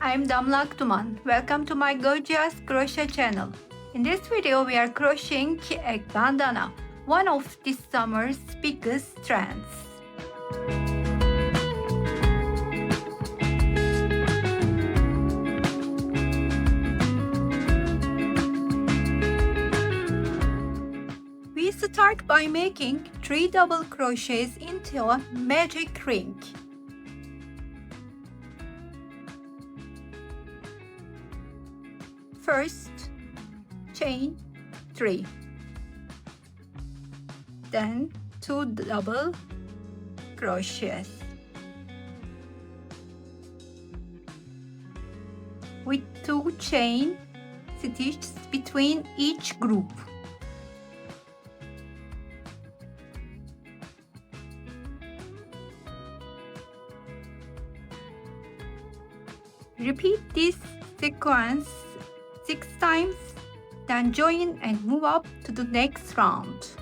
I'm Damla Aktuman. Welcome to my gorgeous crochet channel. In this video, we are crocheting a bandana, one of this summer's biggest trends. We start by making 3 double crochets into a magic ring. First, chain 3, then 2 double crochets with 2 chain stitches between each group. Repeat this sequence 6 times, then join and move up to the next round.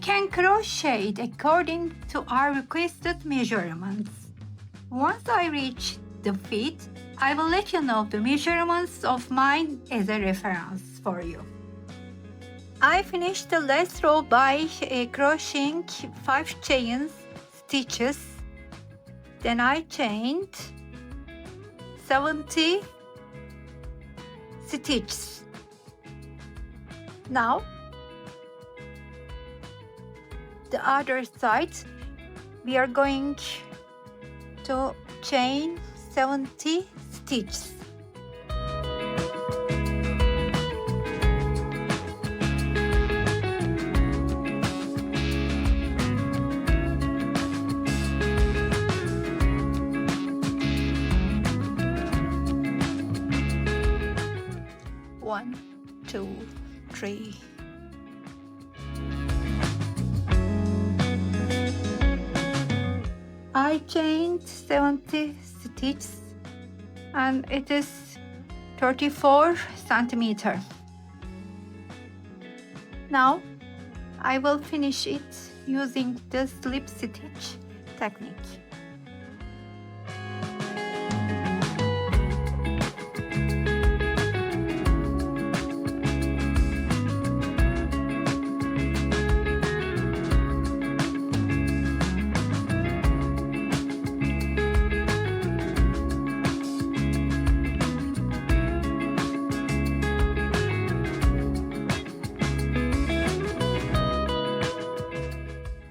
can crochet it according to our requested measurements. Once I reach the feet, I will let you know the measurements of mine as a reference for you. I finished the last row by crocheting 5 chain stitches. Then I chained 70 stitches. Now the other side, we are going to chain 70 stitches. One, two, three. I chained 70 stitches and it is 34 centimeter. Now I will finish it using the slip stitch technique.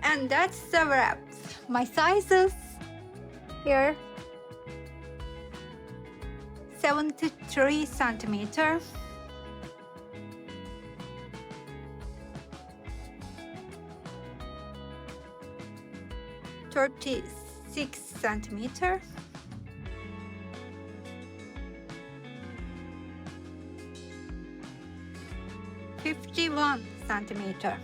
And that's the wrap. My sizes here 73 centimeter, 36 centimeter, 51 centimeter.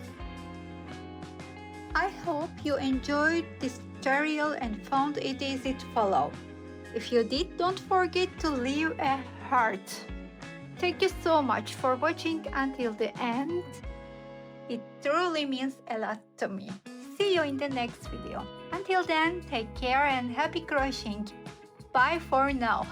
I hope you enjoyed this tutorial and found it easy to follow. If you did, don't forget to leave a heart. Thank you so much for watching until the end. It truly means a lot to me. See you in the next video. Until then, take care and happy crocheting. Bye for now.